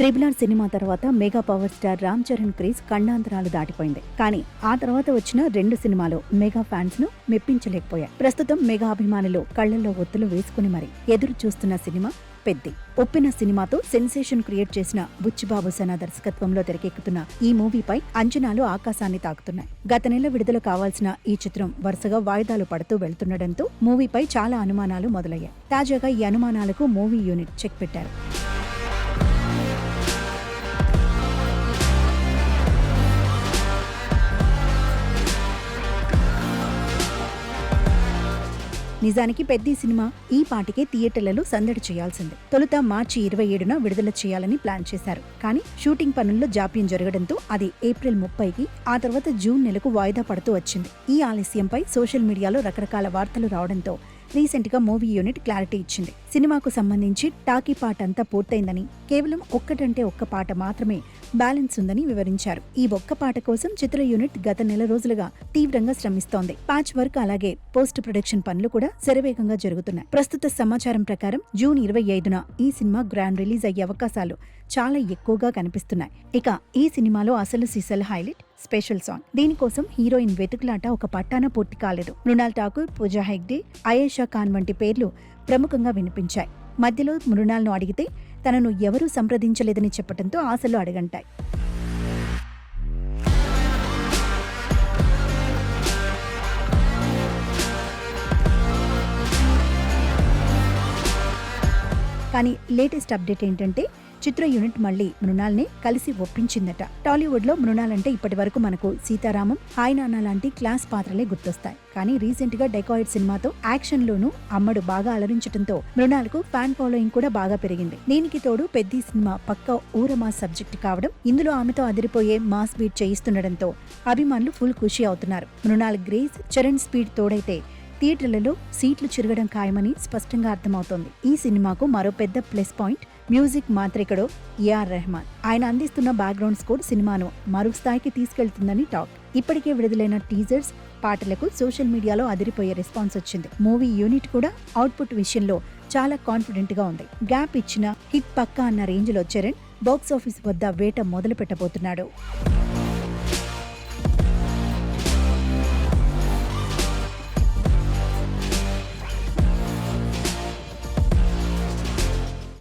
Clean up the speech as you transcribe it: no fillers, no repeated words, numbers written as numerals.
Triple సినిమా తర్వాత mega power star Ram Charan craze ఖండాంతరాలు దాటిపోయింది. కానీ ఆ తర్వాత వచ్చిన 2 సినిమాలు మెగా ఫ్యాన్స్ ను మెప్పించలేకపోయాయి. ప్రస్తుతం మెగా అభిమానులు కళ్లల్లో ఒత్తులు వేసుకుని మరి ఎదురు చూస్తున్న సినిమా పెద్ది. ఒప్పిన సినిమాతో సెన్సేషన్ క్రియేట్ చేసిన బుచ్చిబాబు సనా దర్శకత్వంలో తెరకెక్కుతున్న ఈ మూవీపై అంచనాలు ఆకాశాన్ని తాకుతున్నాయి. గత నెల విడుదల కావాల్సిన ఈ చిత్రం వరుసగా వాయిదాలు పడుతూ వెళ్తుండటంతో మూవీపై చాలా అనుమానాలు మొదలయ్యాయి. తాజాగా ఈ అనుమానాలకు మూవీ యూనిట్ చెక్ పెట్టారు. నిజానికి పెద్ది సినిమా ఈ పాటికే థియేటర్లలో సందడి చేయాల్సిందే. తొలుత మార్చి 27న విడుదల చేయాలని ప్లాన్ చేశారు. కానీ షూటింగ్ పనుల్లో జాప్యం జరగడంతో అది ఏప్రిల్ 30కి, ఆ తర్వాత జూన్ నెలకు వాయిదా పడుతూ వచ్చింది. ఈ ఆలస్యంపై సోషల్ మీడియాలో రకరకాల వార్తలు రావడంతో రీసెంట్ గా మూవీ యూనిట్ క్లారిటీ ఇచ్చింది. సినిమాకు సంబంధించి టాకీ పాట అంతా పూర్తయిందని, కేవలం ఒక్కటంటే ఒక్క పాట మాత్రమే బ్యాలెన్స్ ఉందని వివరించారు. ఈ ఒక్క పాట కోసం చిత్ర యూనిట్ గత నెల రోజులుగా తీవ్రంగా శ్రమిస్తోంది. ప్యాచ్ వర్క్ అలాగే పోస్ట్ ప్రొడక్షన్ పనులు కూడా శరవేగంగా జరుగుతున్నాయి. ప్రస్తుత సమాచారం ప్రకారం జూన్ 25న ఈ సినిమా గ్రాండ్ రిలీజ్ అయ్యే అవకాశాలు చాలా ఎక్కువగా కనిపిస్తున్నాయి. ఇక ఈ సినిమాలో అసలు సిసల్ హైలైట్ స్పెషల్ సాంగ్. దీనికోసం హీరోయిన్ వెతుకులాట ఒక పట్టాన పూర్తి కాలేదు. మృణాల్ ఠాకూర్, పూజా హెగ్డే, అయేషా ఖాన్ వంటి పేర్లు ప్రముఖంగా వినిపించాయి. మధ్యలో మృణాల్ను అడిగితే తనను ఎవరూ సంప్రదించలేదని చెప్పడంతో ఆశలు అడగంటాయి. కానీ లేటెస్ట్ అప్డేట్ ఏంటంటే చిత్ర యూనిట్ మళ్లీ మృణాల్నే కలిసి ఒప్పించిందట. టాలీవుడ్ లో మృణాల్ అంటే ఇప్పటి వరకు మనకు సీతారామం, హాయ్ నాన్న లాంటి క్లాస్ పాత్రలే గుర్తొస్తాయి. కానీ రీసెంట్ గా డెకాయిడ్ సినిమాతో యాక్షన్ లోనూ అమ్మడు బాగా అలరించడంతో మృణాల్ కు ఫ్యాన్ ఫాలోయింగ్ కూడా బాగా పెరిగింది. దీనికి తోడు పెద్ది సినిమా పక్కా ఊరమాస్ సబ్జెక్ట్ కావడం, ఇందులో ఆమెతో అదిరిపోయే మాస్ బీట్ చేయిస్తుండటంతో అభిమానులు ఫుల్ ఖుషి అవుతున్నారు. మృణాల్ గ్రేస్, చరణ్ స్పీడ్ తోడైతే థియేటర్లలో సీట్లు చిరగడం ఖాయమని స్పష్టంగా అర్థమవుతోంది. ఈ సినిమాకు మరో పెద్ద ప్లస్ పాయింట్ మ్యూజిక్ మాత్రికడో ఏఆర్ రెహమాన్. ఆయన అందిస్తున్న బ్యాక్గ్రౌండ్ స్కోర్ సినిమాను మరో స్థాయికి తీసుకెళ్తుందని టాక్. ఇప్పటికే విడుదలైన టీజర్స్, పాటలకు సోషల్ మీడియాలో అదిరిపోయే రెస్పాన్స్ వచ్చింది. మూవీ యూనిట్ కూడా అవుట్పుట్ విషయంలో చాలా కాన్ఫిడెంట్ గా ఉంది. గ్యాప్ ఇచ్చిన హిట్ పక్కా అన్న రేంజ్ లో చరణ్ బాక్సాఫీస్ వద్ద వేట మొదలు పెట్టబోతున్నాడు.